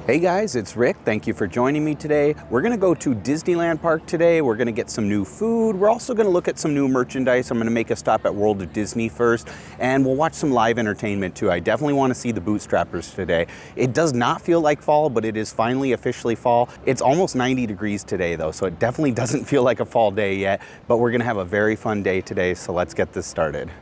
Hey guys, it's Rick. Thank you for joining me today. We're gonna go to Disneyland Park today. We're gonna get some new food. We're also gonna look at some new merchandise. I'm gonna make a stop at World of Disney first, and we'll watch some live entertainment too. I definitely wanna see the Bootstrappers today. It does not feel like fall, but it is finally officially fall. It's almost 90 degrees today though, so it definitely doesn't feel like a fall day yet, but we're gonna have a very fun day today, so let's get this started.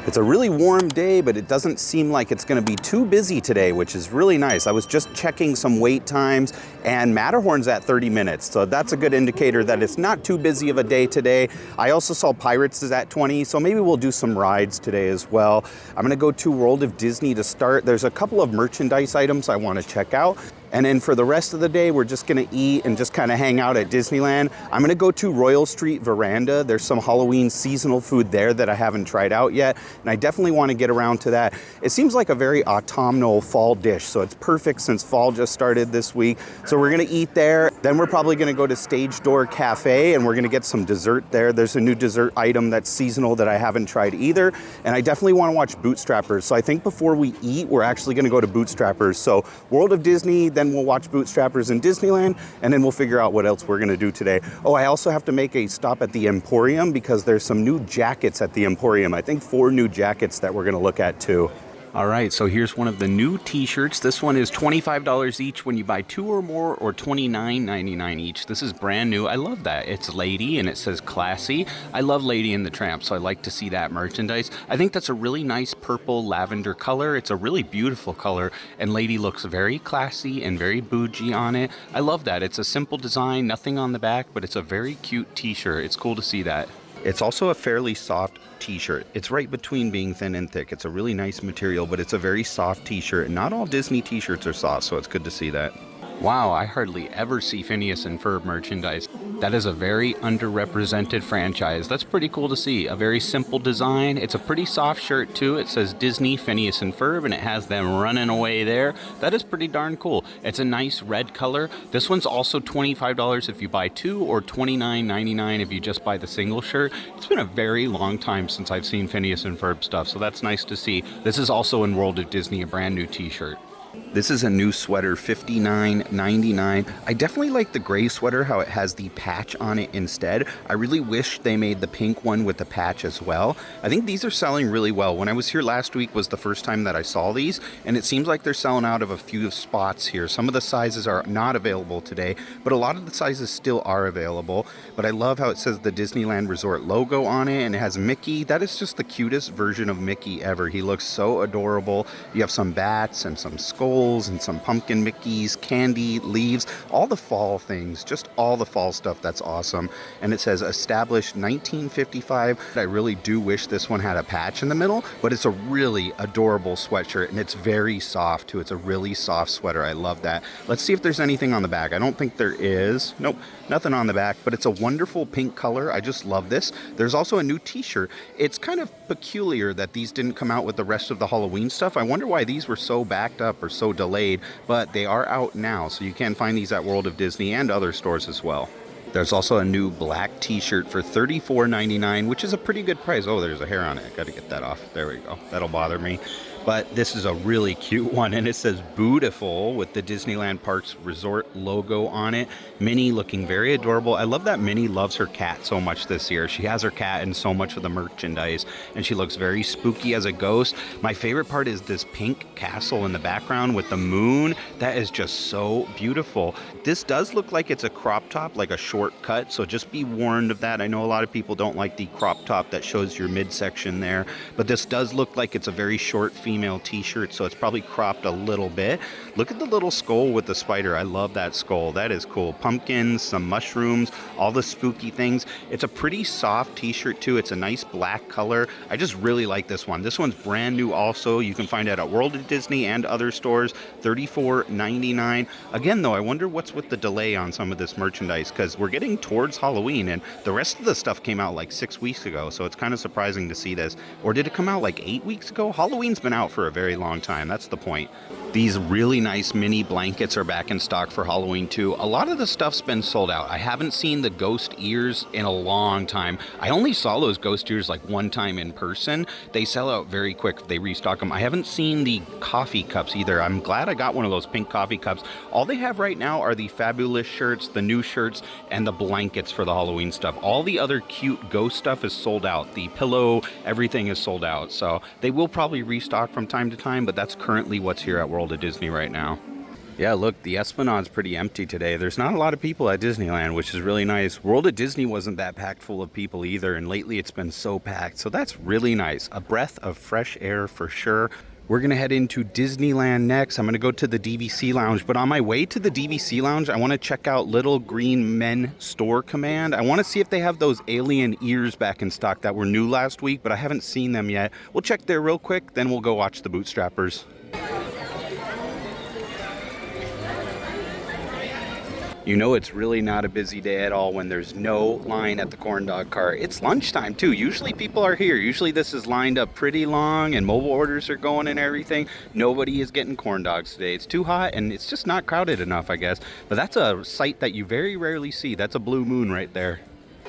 It's a really warm day, but it doesn't seem like it's going to be too busy today, which is really nice. I was just checking some wait times, and Matterhorn's at 30 minutes, so that's a good indicator that it's not too busy of a day today. I also saw Pirates is at 20, so maybe we'll do some rides today as well. I'm going to go to World of Disney to start. There's a couple of merchandise items I want to check out. And then for the rest of the day, we're just gonna eat and just kind of hang out at Disneyland. I'm gonna go to Royal Street Veranda. There's some Halloween seasonal food there that I haven't tried out yet, and I definitely wanna get around to that. It seems like a very autumnal fall dish, so it's perfect since fall just started this week. So we're gonna eat there. Then we're probably gonna go to Stage Door Cafe, and we're gonna get some dessert there. There's a new dessert item that's seasonal that I haven't tried either, and I definitely wanna watch Bootstrappers. So I think before we eat, we're actually gonna go to Bootstrappers. So World of Disney, then we'll watch Bootstrappers in Disneyland, and then we'll figure out what else we're gonna do today. Oh, I also have to make a stop at the Emporium because there's some new jackets at the Emporium. I think 4 new jackets that we're gonna look at too. All right, so here's one of the new t-shirts. This one is $25 each when you buy 2 or more, or $29.99 each. This is brand new. I love that. It's Lady and it says classy. I love Lady and the Tramp, so I like to see that merchandise. I think that's a really nice purple lavender color. It's a really beautiful color, and Lady looks very classy and very bougie on it. I love that. It's a simple design, nothing on the back, but it's a very cute t-shirt. It's cool to see that. It's also a fairly soft t-shirt. It's right between being thin and thick. It's a really nice material, but it's a very soft t-shirt. And not all Disney t-shirts are soft, so it's good to see that. Wow, I hardly ever see Phineas and Ferb merchandise. That is a very underrepresented franchise. That's pretty cool to see. A very simple design. It's a pretty soft shirt too. It says Disney, Phineas and Ferb, and it has them running away there. That is pretty darn cool. It's a nice red color. This one's also $25 if you buy 2, or $29.99 if you just buy the single shirt. It's been a very long time since I've seen Phineas and Ferb stuff, so that's nice to see. This is also in World of Disney, a brand new t-shirt. This is a new sweater, $59.99. I definitely like the gray sweater, how it has the patch on it instead. I really wish they made the pink one with the patch as well. I think these are selling really well. When I was here last week was the first time that I saw these, and it seems like they're selling out of a few spots here. Some of the sizes are not available today, but a lot of the sizes still are available. But I love how it says the Disneyland Resort logo on it, and it has Mickey. That is just the cutest version of Mickey ever. He looks so adorable. You have some bats and some skulls and some pumpkin Mickeys, candy, leaves, all the fall things, just all the fall stuff. That's awesome. And it says established 1955. I really do wish this one had a patch in the middle, but it's a really adorable sweatshirt, and it's very soft too. It's a really soft sweater. I love that. Let's see if there's anything on the back. I don't think there is. Nope, nothing on the back, but it's a wonderful pink color. I just love this. There's also a new t-shirt. It's kind of peculiar that these didn't come out with the rest of the Halloween stuff. I wonder why these were so backed up or so delayed, but they are out now, so you can find these at World of Disney and other stores as well. There's also a new black t-shirt for $34.99, which is a pretty good price. Oh, there's a hair on it. I gotta get that off. There we go. That'll bother me. But this is a really cute one, and it says Beautiful with the Disneyland Parks Resort logo on it. Minnie looking very adorable. I love that Minnie loves her cat so much this year. She has her cat in so much of the merchandise, and she looks very spooky as a ghost. My favorite part is this pink castle in the background with the moon. That is just so beautiful. This does look like it's a crop top, like a short cut, so just be warned of that. I know a lot of people don't like the crop top that shows your midsection there, but this does look like it's a very short female t-shirt, so it's probably cropped a little bit. Look at the little skull with the spider. I love that skull. That is cool. Pumpkins, some mushrooms, all the spooky things. It's a pretty soft t-shirt too. It's a nice black color. I just really like this one. This one's brand new also. You can find it at World of Disney and other stores. $34.99. Again though, I wonder what's with the delay on some of this merchandise, because we're getting towards Halloween and the rest of the stuff came out like 6 weeks ago, so it's kind of surprising to see this. Or did it come out like 8 weeks ago? Halloween's been out out for a very long time. That's the point. These really nice mini blankets are back in stock for Halloween too. A lot of the stuff's been sold out. I haven't seen the ghost ears in a long time. I only saw those ghost ears like one time in person. They sell out very quick if they restock them. I haven't seen the coffee cups either. I'm glad I got one of those pink coffee cups. All they have right now are the fabulous shirts, the new shirts, and the blankets for the Halloween stuff. All the other cute ghost stuff is sold out. The pillow, everything is sold out. So they will probably restock from time to time, but that's currently what's here at World of Disney right now. Yeah, look, the Esplanad's pretty empty today. There's not a lot of people at Disneyland, which is really nice. World of Disney wasn't that packed full of people either, and lately it's been so packed. So that's really nice. A breath of fresh air for sure. We're gonna head into Disneyland next. I'm gonna go to the DVC Lounge, but on my way to the DVC Lounge, I wanna check out Little Green Men Store Command. I wanna see if they have those alien ears back in stock that were new last week, but I haven't seen them yet. We'll check there real quick, then we'll go watch the Bootstrappers. You know it's really not a busy day at all when there's no line at the corn dog cart. It's lunchtime too. Usually people are here. Usually this is lined up pretty long and mobile orders are going and everything. Nobody is getting corn dogs today. It's too hot and it's just not crowded enough, I guess. But that's a sight that you very rarely see. That's a blue moon right there.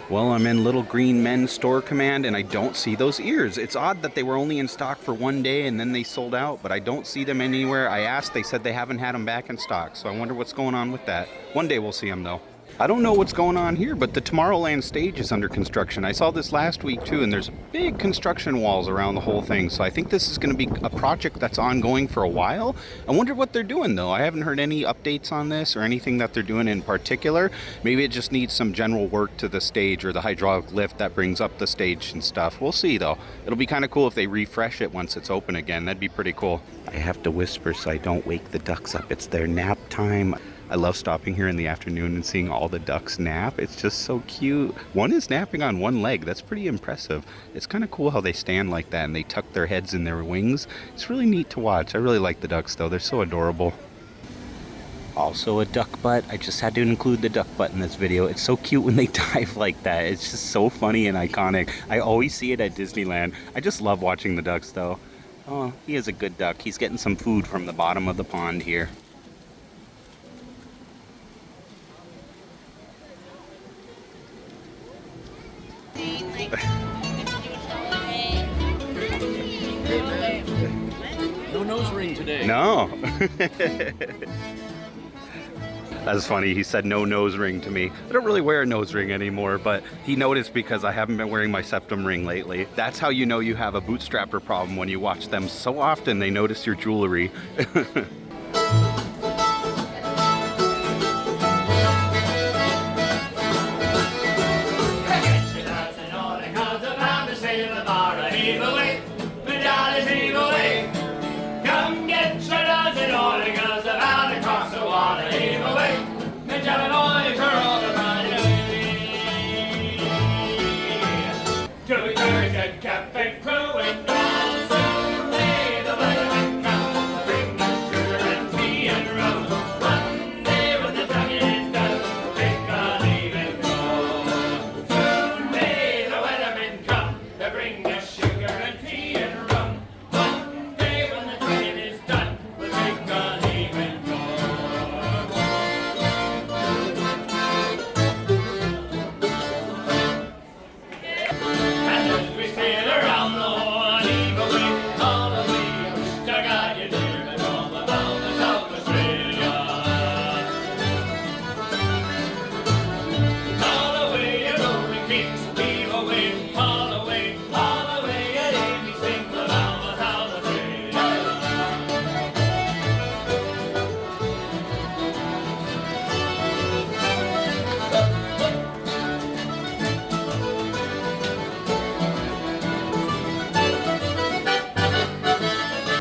Well, I'm in Little Green Men Store Command and I don't see those ears. It's odd that they were only in stock for one day and then they sold out, but I don't see them anywhere. I asked, they said they haven't had them back in stock, so I wonder what's going on with that. One day we'll see them though. I don't know what's going on here, but the Tomorrowland stage is under construction. I saw this last week too, and there's big construction walls around the whole thing. So I think this is going to be a project that's ongoing for a while. I wonder what they're doing though. I haven't heard any updates on this or anything that they're doing in particular. Maybe it just needs some general work to the stage or the hydraulic lift that brings up the stage and stuff. We'll see though. It'll be kind of cool if they refresh it once it's open again. That'd be pretty cool. I have to whisper so I don't wake the ducks up. It's their nap time. I love stopping here in the afternoon and seeing all the ducks nap. It's just so cute. One is napping on one leg. That's pretty impressive. It's kind of cool how they stand like that and they tuck their heads in their wings. It's really neat to watch. I really like the ducks though. They're so adorable. Also a duck butt. I just had to include the duck butt in this video. It's so cute when they dive like that. It's just so funny and iconic. I always see it at Disneyland. I just love watching the ducks though. Oh, he is a good duck. He's getting some food from the bottom of the pond here. No nose ring today. No. That's funny. He said no nose ring to me. I don't really wear a nose ring anymore, but he noticed because I haven't been wearing my septum ring lately. That's how you know you have a bootstrapper problem, when you watch them so often they notice your jewelry.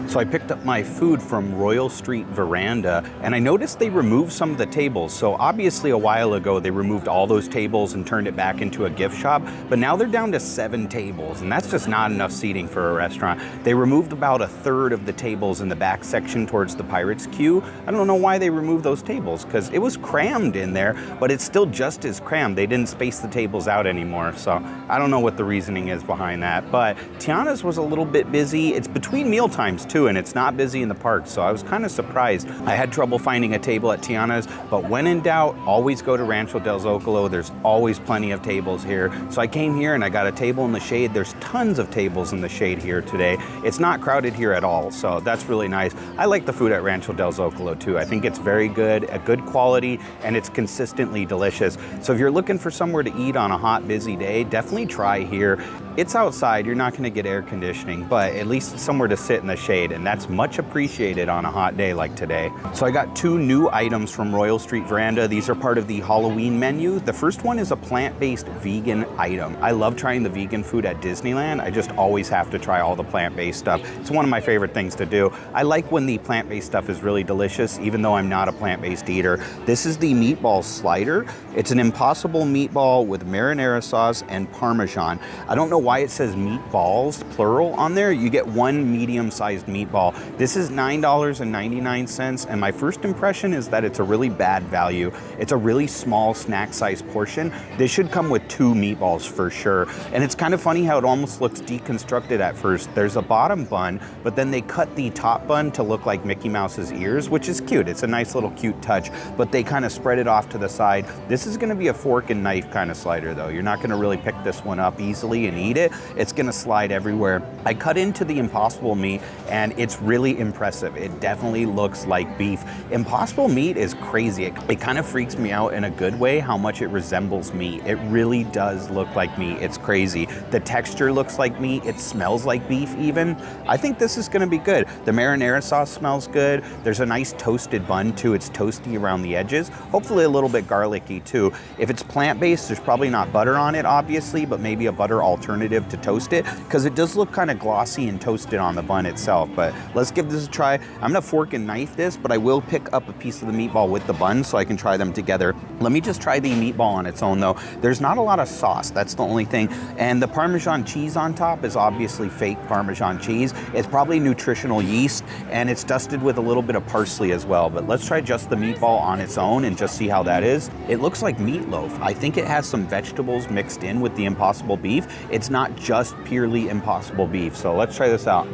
So I picked up my food from Royal Street Veranda and I noticed they removed some of the tables. So obviously a while ago they removed all those tables and turned it back into a gift shop, but now they're down to 7 tables and that's just not enough seating for a restaurant. They removed about 1/3 of the tables in the back section towards the Pirates queue. I don't know why they removed those tables because it was crammed in there, but it's still just as crammed. They didn't space the tables out anymore. So I don't know what the reasoning is behind that, but Tiana's was a little bit busy. It's between meal times too. too, and it's not busy in the park, so I was kind of surprised. I had trouble finding a table at Tiana's, but when in doubt, always go to Rancho del Zocalo. There's always plenty of tables here. So I came here and I got a table in the shade. There's tons of tables in the shade here today. It's not crowded here at all, so that's really nice. I like the food at Rancho del Zocalo too. I think it's very good, a good quality, and it's consistently delicious. So if you're looking for somewhere to eat on a hot, busy day, definitely try here. It's outside, you're not gonna get air conditioning, but at least it's somewhere to sit in the shade, and that's much appreciated on a hot day like today. So I got 2 new items from Royal Street Veranda. These are part of the Halloween menu. The first one is a plant-based vegan item. I love trying the vegan food at Disneyland. I just always have to try all the plant-based stuff. It's one of my favorite things to do. I like when the plant-based stuff is really delicious, even though I'm not a plant-based eater. This is the meatball slider. It's an Impossible Meatball with marinara sauce and Parmesan. I don't know why it says meatballs, plural, on there. You get 1 medium-sized meatball. This is $9.99, and my first impression is that it's a really bad value. It's a really small snack-sized portion. This should come with 2 meatballs for sure. And it's kind of funny how it almost looks deconstructed at first. There's a bottom bun, but then they cut the top bun to look like Mickey Mouse's ears, which is cute. It's a nice little cute touch, but they kind of spread it off to the side. This is gonna be a fork and knife kind of slider though. You're not gonna really pick this one up easily and eat it. It's gonna slide everywhere. I cut into the Impossible meat and it's really impressive. It definitely looks like beef. Impossible meat is crazy. It kind of freaks me out in a good way how much it resembles meat. It really does look like meat. It's crazy. The texture looks like meat. It smells like beef even. I think this is gonna be good. The marinara sauce smells good. There's a nice toasted bun too. It's toasty around the edges. Hopefully a little bit garlicky too. If it's plant-based, there's probably not butter on it obviously, but maybe a butter alternative to toast it, because it does look kind of glossy and toasted on the bun itself. But let's give this a try. I'm gonna fork and knife this, but I will pick up a piece of the meatball with the bun so I can try them together. Let me just try the meatball on its own though. There's not a lot of sauce, that's the only thing. And the Parmesan cheese on top is obviously fake Parmesan cheese. It's probably nutritional yeast, and it's dusted with a little bit of parsley as well. But let's try just the meatball on its own and just see how that is. It looks like meatloaf. I think it has some vegetables mixed in with the Impossible beef. It's not just purely Impossible beef. So let's try this out.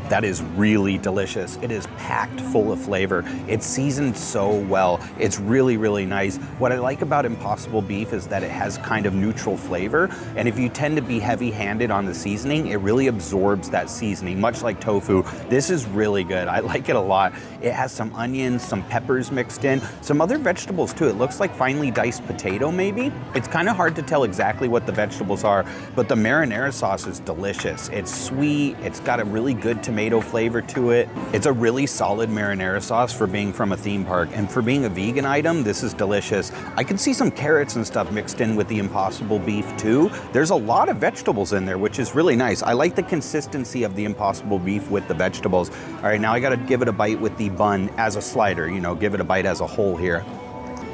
That is really delicious. It is packed full of flavor. It's seasoned so well. It's really, really nice. What I like about Impossible beef is that it has kind of neutral flavor. And if you tend to be heavy-handed on the seasoning, it really absorbs that seasoning, much like tofu. This is really good. I like it a lot. It has some onions, some peppers mixed in, some other vegetables too. It looks like finely diced potato maybe. It's kind of hard to tell exactly what the vegetables are, but the marinara sauce is delicious. It's sweet. It's got a really good tomato flavor to it. It's a really solid marinara sauce for being from a theme park, and for being a vegan item, this is delicious. I can see some carrots and stuff mixed in with the Impossible beef too. There's a lot of vegetables in there, which is really nice. I like the consistency of the Impossible beef with the vegetables. All right, now I gotta give it a bite with the bun as a slider, you know, give it a bite as a whole here.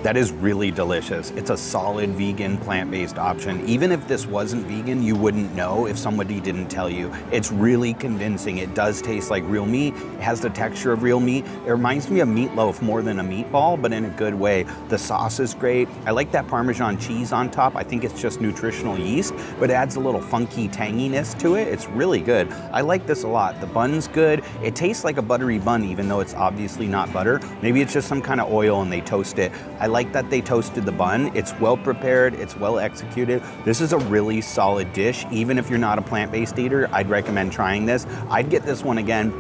That is really delicious. It's a solid vegan plant-based option. Even if this wasn't vegan, you wouldn't know if somebody didn't tell you. It's really convincing. It does taste like real meat. It has the texture of real meat. It reminds me of meatloaf more than a meatball, but in a good way. The sauce is great. I like that Parmesan cheese on top. I think it's just nutritional yeast, but it adds a little funky tanginess to it. It's really good. I like this a lot. The bun's good. It tastes like a buttery bun, even though it's obviously not butter. Maybe it's just some kind of oil and they toast it. I like that they toasted the bun. It's well prepared, it's well executed. This is a really solid dish. Even if you're not a plant-based eater, I'd recommend trying this. I'd get this one again.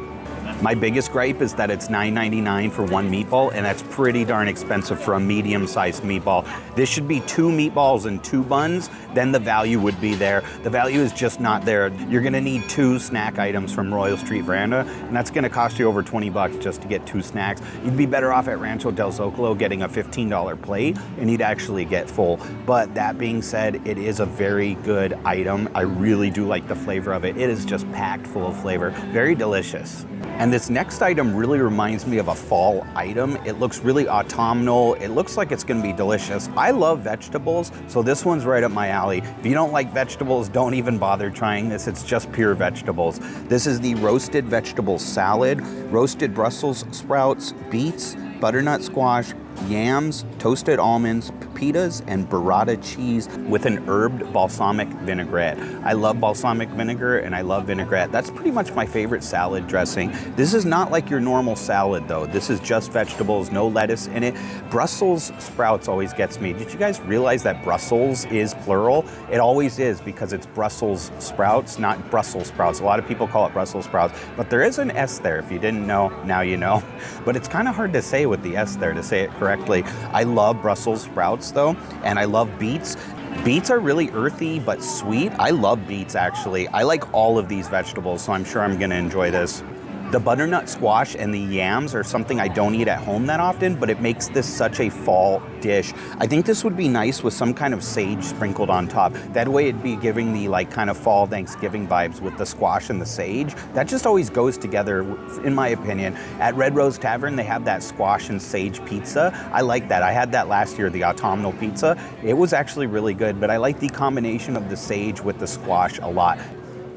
My biggest gripe is that it's $9.99 for 1 meatball, and that's pretty darn expensive for a medium-sized meatball. This should be 2 meatballs and 2 buns, then the value would be there. The value is just not there. You're gonna need 2 snack items from Royal Street Veranda, and that's gonna cost you over 20 bucks just to get 2 snacks. You'd be better off at Rancho del Zocalo getting a $15 plate, and you'd actually get full. But that being said, it is a very good item. I really do like the flavor of it. It is just packed full of flavor. Very delicious. And this next item really reminds me of a fall item. It looks really autumnal. It looks like it's gonna be delicious. I love vegetables, so this one's right up my alley. If you don't like vegetables, don't even bother trying this. It's just pure vegetables. This is the roasted vegetable salad, roasted Brussels sprouts, beets, butternut squash, yams, toasted almonds, pepitas, and burrata cheese with an herbed balsamic vinaigrette. I love balsamic vinegar and I love vinaigrette. That's pretty much my favorite salad dressing. This is not like your normal salad though. This is just vegetables, no lettuce in it. Brussels sprouts always gets me. Did you guys realize that Brussels is plural? It always is because it's Brussels sprouts, not Brussels sprouts. A lot of people call it Brussels sprouts, but there is an S there. If you didn't know, now you know. But it's kind of hard to say with the S there to say it correctly. I love Brussels sprouts though, and I love beets. Beets are really earthy but sweet. I love beets actually. I like all of these vegetables, so I'm sure I'm gonna enjoy this. The butternut squash and the yams are something I don't eat at home that often, but it makes this such a fall dish. I think this would be nice with some kind of sage sprinkled on top. That way it'd be giving the like kind of fall Thanksgiving vibes with the squash and the sage. That just always goes together, in my opinion. At Red Rose Tavern, they have that squash and sage pizza. I like that. I had that last year, the autumnal pizza. It was actually really good, but I like the combination of the sage with the squash a lot.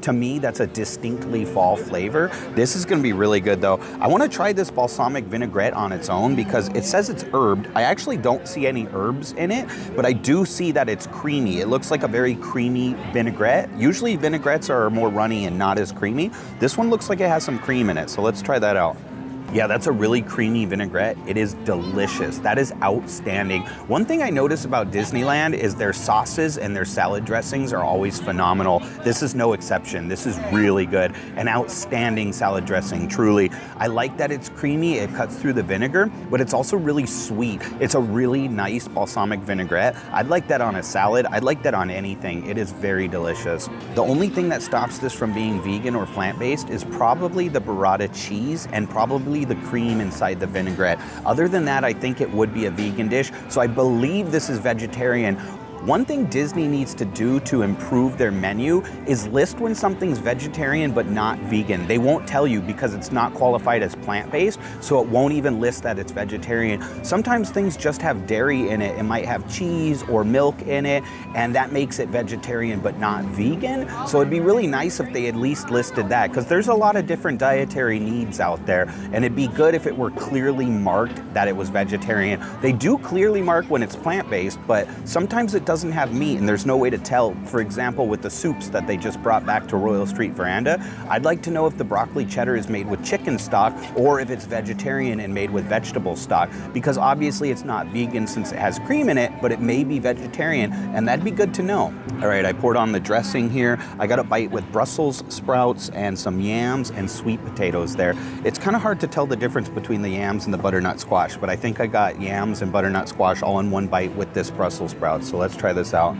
To me, that's a distinctly fall flavor. This is gonna be really good though. I wanna try this balsamic vinaigrette on its own because it says it's herbed. I actually don't see any herbs in it, but I do see that it's creamy. It looks like a very creamy vinaigrette. Usually vinaigrettes are more runny and not as creamy. This one looks like it has some cream in it, so let's try that out. Yeah, that's a really creamy vinaigrette. It is delicious. That is outstanding. One thing I notice about Disneyland is their sauces and their salad dressings are always phenomenal. This is no exception. This is really good. An outstanding salad dressing, truly. I like that it's creamy, it cuts through the vinegar, but it's also really sweet. It's a really nice balsamic vinaigrette. I'd like that on a salad. I'd like that on anything. It is very delicious. The only thing that stops this from being vegan or plant-based is probably the burrata cheese and probably the cream inside the vinaigrette. Other than that, I think it would be a vegan dish. So I believe this is vegetarian. One thing Disney needs to do to improve their menu is list when something's vegetarian but not vegan. They won't tell you because it's not qualified as plant-based, so it won't even list that it's vegetarian. Sometimes things just have dairy in it. It might have cheese or milk in it, and that makes it vegetarian but not vegan. So it'd be really nice if they at least listed that, because there's a lot of different dietary needs out there, and it'd be good if it were clearly marked that it was vegetarian. They do clearly mark when it's plant-based, but sometimes it doesn't have meat and there's no way to tell. For example, with the soups that they just brought back to Royal Street Veranda, I'd like to know if the broccoli cheddar is made with chicken stock or if it's vegetarian and made with vegetable stock, because obviously it's not vegan since it has cream in it, but it may be vegetarian, and that'd be good to know. All right, I poured on the dressing here. I got a bite with Brussels sprouts and some yams and sweet potatoes there. It's kind of hard to tell the difference between the yams and the butternut squash, but I think I got yams and butternut squash all in one bite with this Brussels sprout. So let's try this out.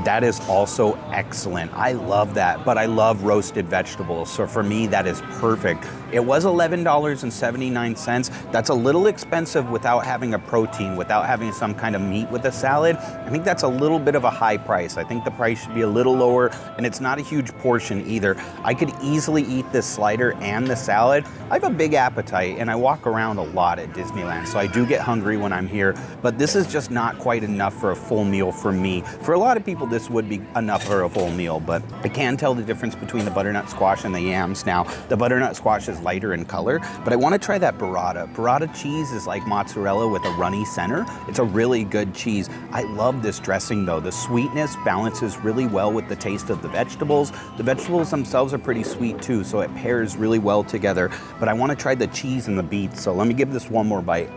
That is also excellent. I love that, but I love roasted vegetables. So for me, that is perfect. It was $11.79. That's a little expensive without having a protein, without having some kind of meat with a salad. I think that's a little bit of a high price. I think the price should be a little lower, and it's not a huge portion either. I could easily eat this slider and the salad. I have a big appetite, and I walk around a lot at Disneyland, so I do get hungry when I'm here, but this is just not quite enough for a full meal for me. For a lot of people, this would be enough for a full meal, but I can tell the difference between the butternut squash and the yams now. The butternut squash is lighter in color, but I want to try that burrata. Burrata cheese is like mozzarella with a runny center. It's a really good cheese. I love this dressing though. The sweetness balances really well with the taste of the vegetables. The vegetables themselves are pretty sweet too, so it pairs really well together, but I want to try the cheese and the beets, so let me give this one more bite.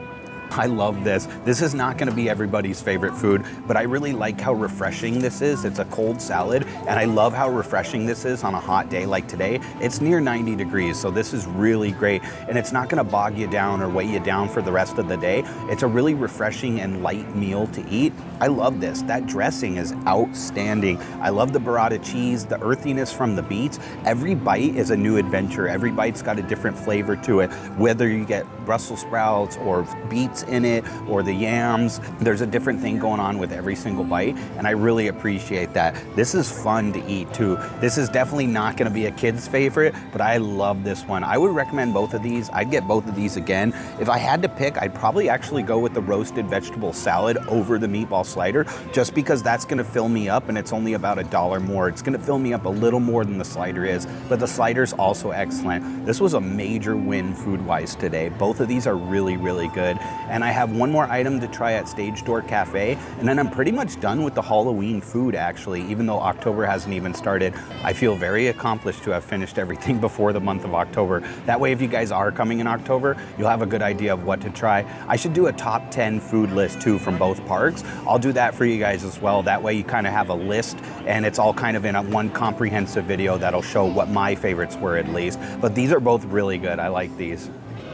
I love this. This is not going to be everybody's favorite food, but I really like how refreshing this is. It's a cold salad, and I love how refreshing this is on a hot day like today. It's near 90 degrees, so this is really great, and it's not going to bog you down or weigh you down for the rest of the day. It's a really refreshing and light meal to eat. I love this. That dressing is outstanding. I love the burrata cheese, the earthiness from the beets. Every bite is a new adventure. Every bite's got a different flavor to it. Whether you get Brussels sprouts or beets in it or the yams, there's a different thing going on with every single bite, and I really appreciate that. This is fun to eat too. This is definitely not going to be a kid's favorite, but I love this one. I would recommend both of these. I'd get both of these again. If I had to pick, I'd probably actually go with the roasted vegetable salad over the meatball slider, just because that's going to fill me up, and it's only about $1 more. It's going to fill me up a little more than the slider is, but the slider's also excellent. This was a major win food-wise today. Both of these are really, really good. And I have one more item to try at Stage Door Cafe, and then I'm pretty much done with the Halloween food actually. Even though October hasn't even started, I feel very accomplished to have finished everything before the month of October. That way, if you guys are coming in October, you'll have a good idea of what to try. I should do a top 10 food list too from both parks. I'll do that for you guys as well. That way you kind of have a list, and it's all kind of in one comprehensive video that'll show what my favorites were at least. But these are both really good. I like these.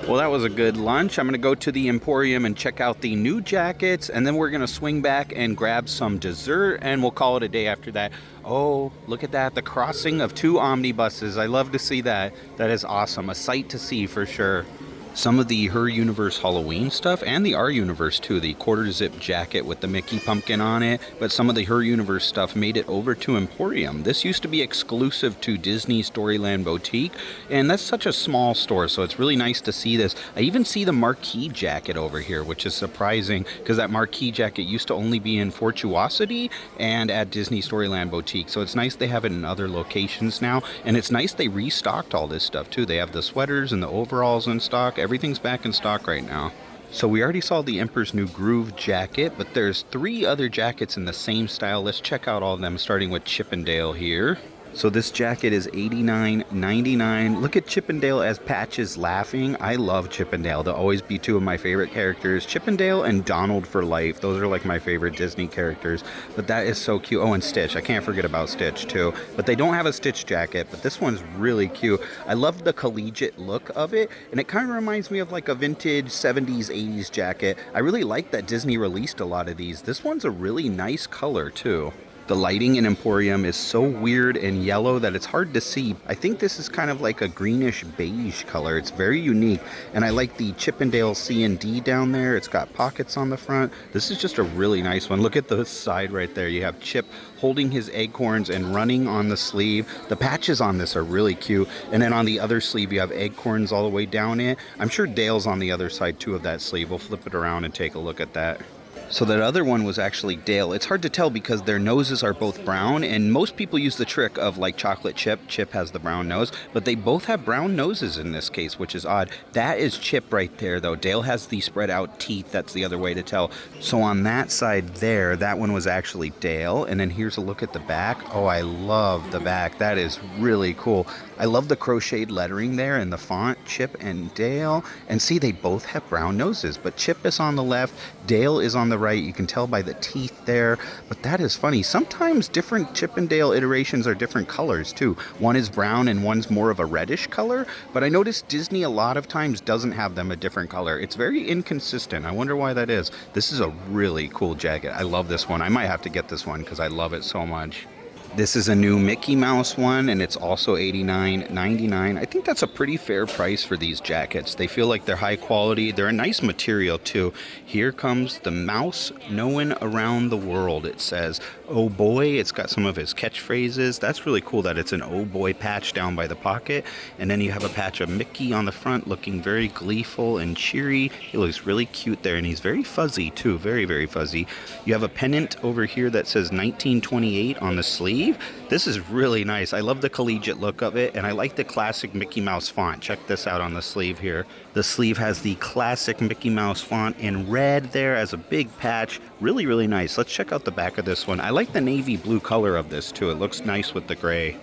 Well, that was a good lunch. I'm gonna go to the Emporium and check out the new jackets, and then we're gonna swing back and grab some dessert, and we'll call it a day after that. Oh, look at that, the crossing of 2 omnibuses. I love to see that. That is awesome, a sight to see for sure. Some of the Her Universe Halloween stuff, and the Our Universe too, the quarter zip jacket with the Mickey pumpkin on it, but some of the Her Universe stuff made it over to Emporium. This used to be exclusive to Disney Storyland Boutique, and that's such a small store, so it's really nice to see this. I even see the marquee jacket over here, which is surprising, because that marquee jacket used to only be in Fortuosity and at Disney Storyland Boutique, so it's nice they have it in other locations now, and it's nice they restocked all this stuff too. They have the sweaters and the overalls in stock. Everything's back in stock right now. So we already saw the Emperor's New Groove jacket, but there's 3 other jackets in the same style. Let's check out all of them, starting with Chippendale here. So this jacket is $89.99. Look at Chippendale as Patches laughing. I love Chippendale. They'll always be 2 of my favorite characters. Chippendale and Donald for life. Those are like my favorite Disney characters. But that is so cute. Oh, and Stitch. I can't forget about Stitch too. But they don't have a Stitch jacket, but this one's really cute. I love the collegiate look of it, and it kind of reminds me of like a vintage 70s, 80s jacket. I really like that Disney released a lot of these. This one's a really nice color too. The lighting in Emporium is so weird and yellow that it's hard to see. I think this is kind of like a greenish beige color. It's very unique, and I like the Chippendale C&D down there. It's got pockets on the front. This is just a really nice one. Look at the side right there. You have Chip holding his acorns and running on the sleeve. The patches on this are really cute, and then on the other sleeve you have acorns all the way down it. I'm sure Dale's on the other side too of that sleeve. We'll flip it around and take a look at that. So that other one was actually Dale. It's hard to tell because their noses are both brown, and most people use the trick of like chocolate Chip. Chip has the brown nose, but they both have brown noses in this case, which is odd. That is Chip right there though. Dale has the spread out teeth. That's the other way to tell. So on that side there, that one was actually Dale. And then here's a look at the back. Oh, I love the back. That is really cool. I love the crocheted lettering there and the font, Chip and Dale. And see, they both have brown noses, but Chip is on the left, Dale is on the right. You can tell by the teeth there, but that is funny. Sometimes different Chip and Dale iterations are different colors too. One is brown and one's more of a reddish color, but I noticed Disney a lot of times doesn't have them a different color. It's very inconsistent. I wonder why that is. This is a really cool jacket. I love this one. I might have to get this one because I love it so much. This is a new Mickey Mouse one, and it's also $89.99. I think that's a pretty fair price for these jackets. They feel like they're high quality. They're a nice material too. Here comes the mouse knowing around the world. It says, oh boy. It's got some of his catchphrases. That's really cool that it's an oh boy patch down by the pocket. And then you have a patch of Mickey on the front looking very gleeful and cheery. He looks really cute there, and he's very fuzzy too. Very, very fuzzy. You have a pennant over here that says 1928 on the sleeve. This is really nice. I love the collegiate look of it, and I like the classic Mickey Mouse font. Check this out on the sleeve here. The sleeve has the classic Mickey Mouse font in red there as a big patch. Really, really nice. Let's check out the back of this one. I like the navy blue color of this too. It looks nice with the gray.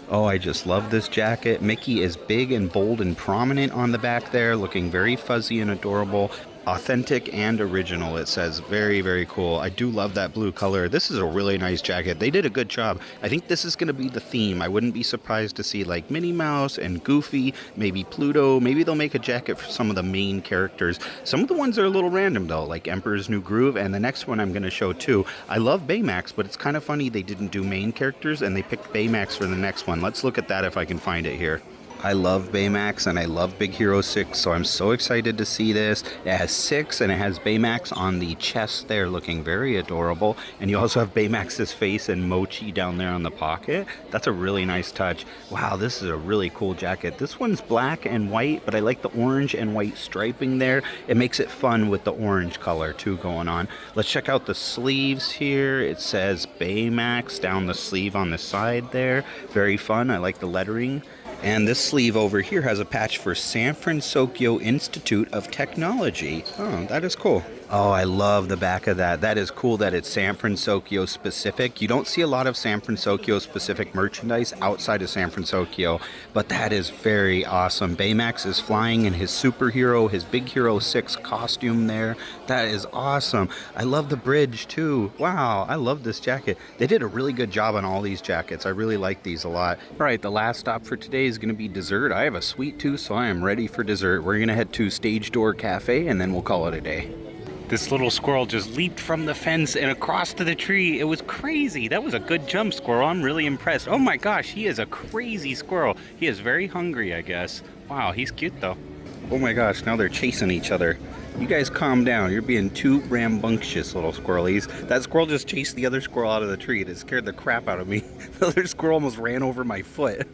Oh, I just love this jacket. Mickey is big and bold and prominent on the back there, looking very fuzzy and adorable. Authentic and original, it says. Very, very cool. I do love that blue color. This is a really nice jacket. They did a good job. I think this is going to be the theme. I wouldn't be surprised to see like Minnie Mouse and Goofy, maybe Pluto. Maybe they'll make a jacket for some of the main characters. Some of the ones are a little random though, like Emperor's New Groove, and the next one I'm going to show too. I love Baymax, but it's kind of funny they didn't do main characters and they picked Baymax for the next one. Let's look at that if I can find it here. I love Baymax and I love Big Hero 6, so I'm so excited to see this. It has 6 and it has Baymax on the chest there looking very adorable. And you also have Baymax's face and Mochi down there on the pocket. That's a really nice touch. Wow, this is a really cool jacket. This one's black and white, but I like the orange and white striping there. It makes it fun with the orange color too going on. Let's check out the sleeves here. It says Baymax down the sleeve on the side there. Very fun. I like the lettering. And this sleeve over here has a patch for San Francisco Institute of Technology. Oh, that is cool. Oh, I love the back of that. That is cool that it's San Francisco specific. You don't see a lot of San Francisco specific merchandise outside of San Francisco, but that is very awesome. Baymax is flying in his superhero, his Big Hero 6 costume there. That is awesome. I love the bridge too. Wow, I love this jacket. They did a really good job on all these jackets. I really like these a lot. All right, the last stop for today is going to be dessert. I have a sweet tooth, so I am ready for dessert. We're going to head to Stage Door Cafe, and then we'll call it a day. This little squirrel just leaped from the fence and across to the tree. It was crazy. That was a good jump, squirrel. I'm really impressed. Oh my gosh, he is a crazy squirrel. He is very hungry, I guess. Wow, he's cute though. Oh my gosh, now they're chasing each other. You guys calm down. You're being too rambunctious, little squirrelies. That squirrel just chased the other squirrel out of the tree. It scared the crap out of me. The other squirrel almost ran over my foot.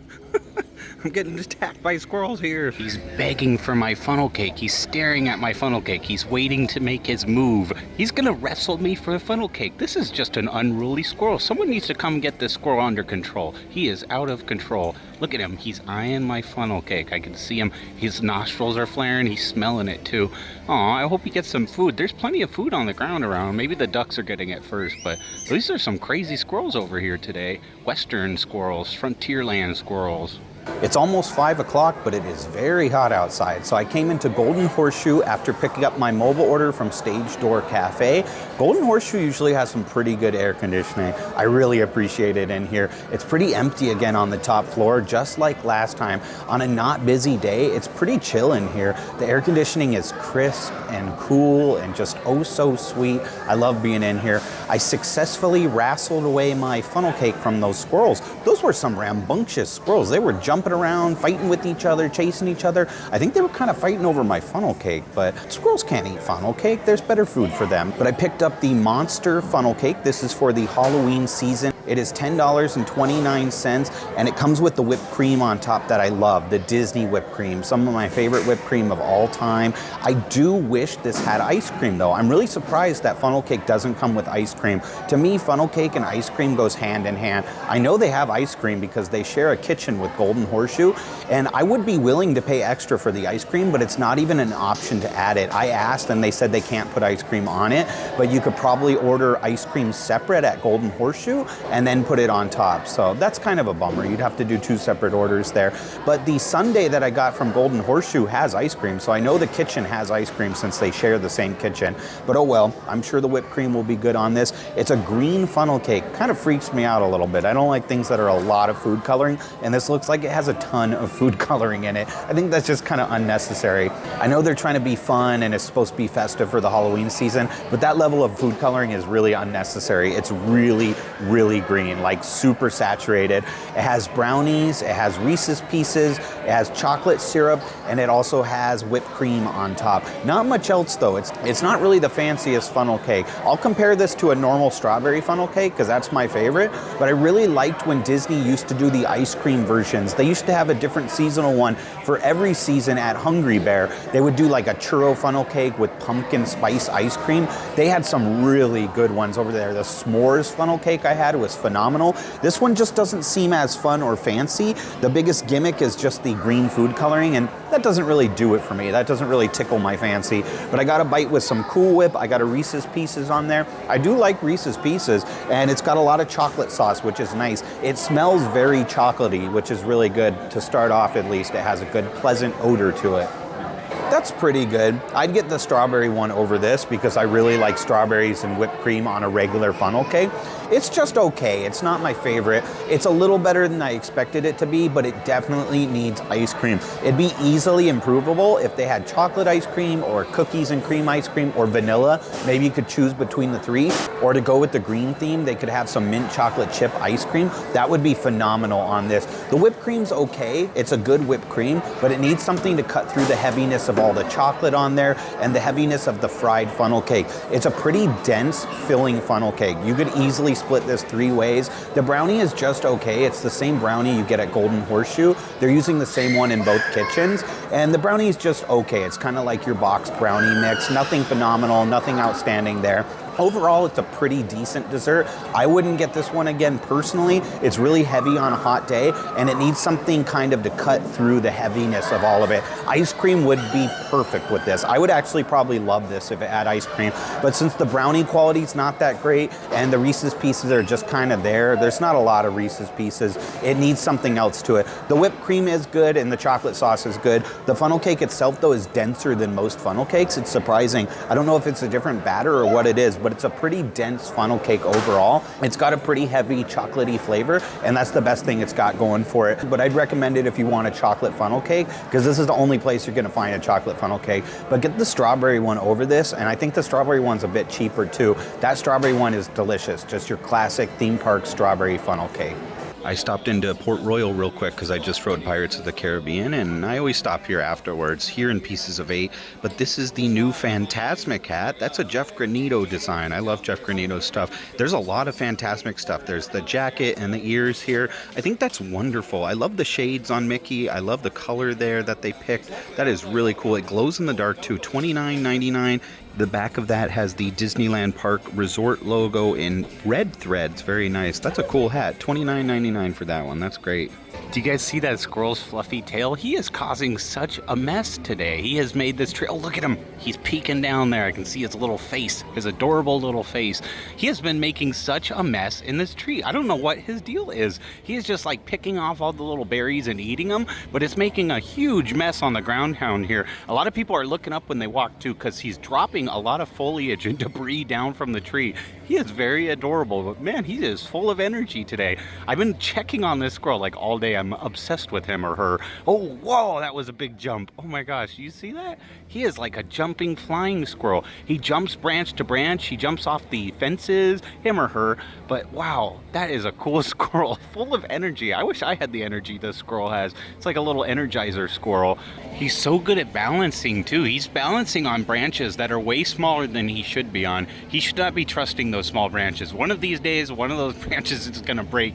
I'm getting attacked by squirrels here. He's begging for my funnel cake. He's staring at my funnel cake. He's waiting to make his move. He's gonna wrestle me for a funnel cake. This is just an unruly squirrel. Someone needs to come get this squirrel under control. He is out of control. Look at him. He's eyeing my funnel cake. I can see him. His nostrils are flaring. He's smelling it too. Aw, I hope he gets some food. There's plenty of food on the ground around. Maybe the ducks are getting it first, but these are some crazy squirrels over here today. Western squirrels, Frontierland squirrels. It's almost 5 o'clock, but it is very hot outside. So I came into Golden Horseshoe after picking up my mobile order from Stage Door Cafe. Golden Horseshoe usually has some pretty good air conditioning. I really appreciate it in here. It's pretty empty again on the top floor, just like last time. On a not busy day, it's pretty chill in here. The air conditioning is crisp and cool and just oh so sweet. I love being in here. I successfully wrestled away my funnel cake from those squirrels. Those were some rambunctious squirrels. They were jumping around, fighting with each other, chasing each other. I think they were kind of fighting over my funnel cake, but squirrels can't eat funnel cake. There's better food for them. But I picked up the Monster funnel cake. This is for the Halloween season. It is $10.29, and it comes with the whipped cream on top that I love, the Disney whipped cream, some of my favorite whipped cream of all time. I do wish this had ice cream though. I'm really surprised that funnel cake doesn't come with ice cream. To me, funnel cake and ice cream goes hand in hand. I know they have ice cream because they share a kitchen with Golden Horseshoe, and I would be willing to pay extra for the ice cream, but it's not even an option to add it. I asked and they said they can't put ice cream on it, but you could probably order ice cream separate at Golden Horseshoe and then put it on top. So that's kind of a bummer. You'd have to do 2 separate orders there. But the sundae that I got from Golden Horseshoe has ice cream, so I know the kitchen has ice cream since they share the same kitchen. But oh well, I'm sure the whipped cream will be good on this. It's a green funnel cake. Kind of freaks me out a little bit. I don't like things that are a lot of food coloring, and this looks like it has a ton of food coloring in it. I think that's just kind of unnecessary. I know they're trying to be fun and it's supposed to be festive for the Halloween season, but that level of food coloring is really unnecessary. It's really, really green, like super saturated. It has brownies, it has Reese's Pieces, it has chocolate syrup, and it also has whipped cream on top. Not much else though. It's not really the fanciest funnel cake. I'll compare this to a normal strawberry funnel cake because that's my favorite, but I really liked when Disney used to do the ice cream versions. They used to have a different seasonal one for every season at Hungry Bear. They would do like a churro funnel cake with pumpkin spice ice cream. They had some really good ones over there. The s'mores funnel cake I had was phenomenal. This one just doesn't seem as fun or fancy. The biggest gimmick is just the green food coloring, and that doesn't really do it for me. That doesn't really tickle my fancy. But I got a bite with some Cool Whip. I got a Reese's Pieces on there. I do like Reese's Pieces, and it's got a lot of chocolate sauce, which is nice. It smells very chocolatey, which is really good to start off at least. It has a good pleasant odor to it. That's pretty good. I'd get the strawberry one over this because I really like strawberries and whipped cream on a regular funnel cake. It's just okay. It's not my favorite. It's a little better than I expected it to be, but it definitely needs ice cream. It'd be easily improvable if they had chocolate ice cream or cookies and cream ice cream or vanilla. Maybe you could choose between the 3, or to go with the green theme, they could have some mint chocolate chip ice cream. That would be phenomenal on this. The whipped cream's okay. It's a good whipped cream, but it needs something to cut through the heaviness of all the chocolate on there and the heaviness of the fried funnel cake. It's a pretty dense, filling funnel cake. You could easily split this 3 ways. The brownie is just okay. It's the same brownie you get at Golden Horseshoe. They're using the same one in both kitchens, and the brownie is just okay. It's kind of like your boxed brownie mix. Nothing phenomenal, nothing outstanding there. Overall, it's a pretty decent dessert. I wouldn't get this one again personally. It's really heavy on a hot day, and it needs something kind of to cut through the heaviness of all of it. Ice cream would be perfect with this. I would actually probably love this if it had ice cream, but since the brownie quality is not that great and the Reese's Pieces are just kind of there's not a lot of Reese's Pieces. It needs something else to it. The whipped cream is good and the chocolate sauce is good. The funnel cake itself, though, is denser than most funnel cakes. It's surprising. I don't know if it's a different batter or what it is, but it's a pretty dense funnel cake overall. It's got a pretty heavy chocolatey flavor, and that's the best thing it's got going for it. But I'd recommend it if you want a chocolate funnel cake, because this is the only place you're gonna find a chocolate funnel cake. But get the strawberry one over this, and I think the strawberry one's a bit cheaper too. That strawberry one is delicious, just your classic theme park strawberry funnel cake. I stopped into Port Royal real quick because I just rode Pirates of the Caribbean, and I always stop here afterwards, here in Pieces of 8. But this is the new Fantasmic hat. That's a Jeff Granito design. I love Jeff Granito's stuff. There's a lot of Fantasmic stuff. There's the jacket and the ears here. I think that's wonderful. I love the shades on Mickey. I love the color there that they picked. That is really cool. It glows in the dark too. $29.99. The back of that has the Disneyland Park Resort logo in red threads. Very nice. That's a cool hat. $29.99 for that one. That's great. Do you guys see that squirrel's fluffy tail? He is causing such a mess today. He has made this tree. Oh, look at him. He's peeking down there. I can see his little face, his adorable little face. He has been making such a mess in this tree. I don't know what his deal is. He is just like picking off all the little berries and eating them, but it's making a huge mess on the ground down here. A lot of people are looking up when they walk too, because he's dropping a lot of foliage and debris down from the tree. He is very adorable, but man, he is full of energy today. I've been checking on this squirrel like all day. I'm obsessed with him or her. Oh, whoa, that was a big jump. Oh my gosh, you see that? He is like a jumping, flying squirrel. He jumps branch to branch. He jumps off the fences, him or her. But wow, that is a cool squirrel, full of energy. I wish I had the energy this squirrel has. It's like a little Energizer squirrel. He's so good at balancing too. He's balancing on branches that are way smaller than he should be on. He should not be trusting those small branches. One of these days, one of those branches is gonna break,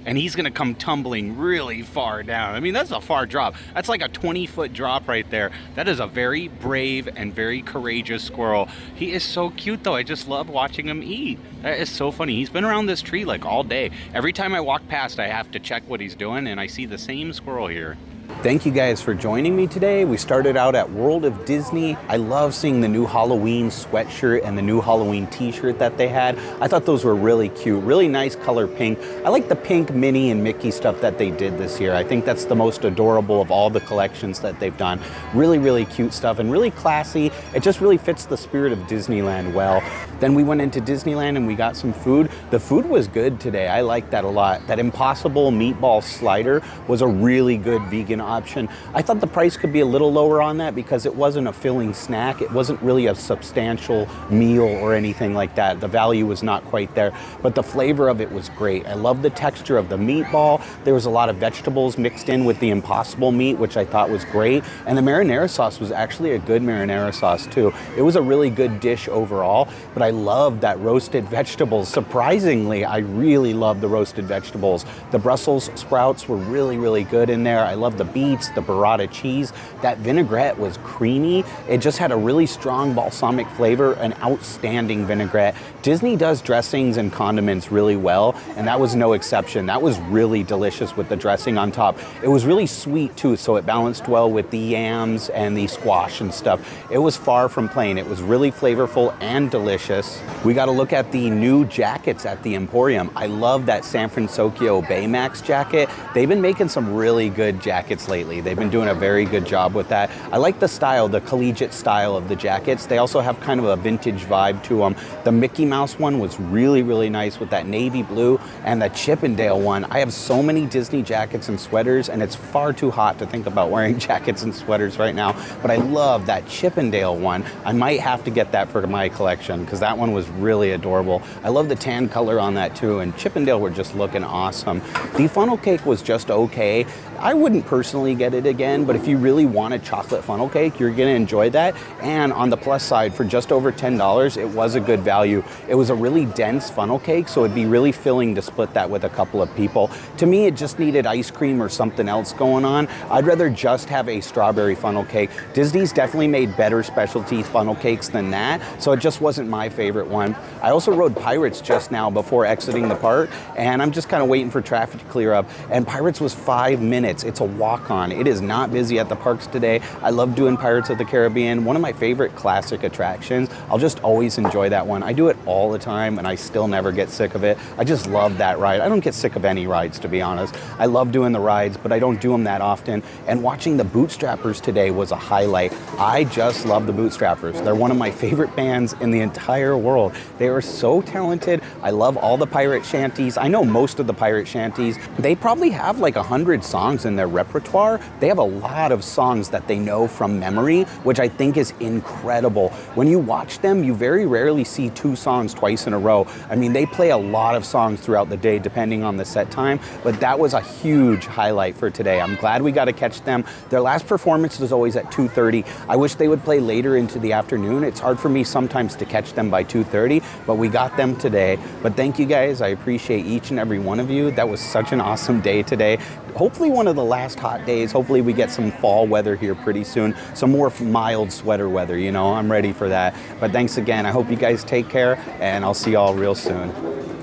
and he's gonna come tumbling really far down. I mean, that's a far drop. That's like a 20-foot drop right there. That is a very brave and very courageous squirrel. He is so cute though. I just love watching him eat. That is so funny. He's been around this tree like all day. Every time I walk past, I have to check what he's doing, and I see the same squirrel here. Thank you guys for joining me today. We started out at World of Disney. I love seeing the new Halloween sweatshirt and the new Halloween t-shirt that they had. I thought those were really cute, really nice color pink. I like the pink Minnie and Mickey stuff that they did this year. I think that's the most adorable of all the collections that they've done. Really, really cute stuff and really classy. It just really fits the spirit of Disneyland well. Then we went into Disneyland and we got some food. The food was good today. I liked that a lot. That Impossible Meatball Slider was a really good vegan option. I thought the price could be a little lower on that because it wasn't a filling snack. It wasn't really a substantial meal or anything like that. The value was not quite there, but the flavor of it was great. I love the texture of the meatball. There was a lot of vegetables mixed in with the Impossible meat, which I thought was great. And the marinara sauce was actually a good marinara sauce too. It was a really good dish overall, but I loved that roasted vegetables. Surprisingly, I really loved the roasted vegetables. The Brussels sprouts were really, really good in there. I love the beets, the burrata cheese. That vinaigrette was creamy. It just had a really strong balsamic flavor, an outstanding vinaigrette. Disney does dressings and condiments really well, and that was no exception. That was really delicious with the dressing on top. It was really sweet too, so it balanced well with the yams and the squash and stuff. It was far from plain. It was really flavorful and delicious. We got to look at the new jackets at the Emporium. I love that San Francisco Baymax jacket. They've been making some really good jackets lately. They've been doing a very good job with that. I like the style, the collegiate style of the jackets. They also have kind of a vintage vibe to them. The Mickey Mouse one was really, really nice with that navy blue, and the Chippendale one. I have so many Disney jackets and sweaters, and it's far too hot to think about wearing jackets and sweaters right now, but I love that Chippendale one. I might have to get that for my collection because that one was really adorable. I love the tan color on that too, and Chippendale were just looking awesome. The funnel cake was just okay. I wouldn't personally get it again, but if you really want a chocolate funnel cake, you're gonna enjoy that. And on the plus side, for just over $10, it was a good value. It was a really dense funnel cake, so it'd be really filling to split that with a couple of people. To me, it just needed ice cream or something else going on. I'd rather just have a strawberry funnel cake. Disney's definitely made better specialty funnel cakes than that, so it just wasn't my favorite one. I also rode Pirates just now before exiting the park, and I'm just kind of waiting for traffic to clear up. And Pirates was 5 minutes. It's a walk-on. It is not busy at the parks today. I love doing Pirates of the Caribbean, one of my favorite classic attractions. I'll just always enjoy that one. I do it all the time, and I still never get sick of it. I just love that ride. I don't get sick of any rides, to be honest. I love doing the rides, but I don't do them that often. And watching the Bootstrappers today was a highlight. I just love the Bootstrappers. They're one of my favorite bands in the entire world. They are so talented. I love all the pirate shanties. I know most of the pirate shanties. They probably have like 100 songs in their repertoire. They have a lot of songs that they know from memory, which I think is incredible. When you watch them, you very rarely see 2 songs twice in a row. I mean, they play a lot of songs throughout the day, depending on the set time, but that was a huge highlight for today. I'm glad we got to catch them. Their last performance was always at 2:30. I wish they would play later into the afternoon. It's hard for me sometimes to catch them by 2:30, but we got them today. But thank you guys. I appreciate each and every one of you. That was such an awesome day today. Hopefully one of the last hot days. Hopefully we get some fall weather here pretty soon. Some more mild sweater weather, you know, I'm ready for that. But thanks again. I hope you guys take care, and I'll see y'all real soon.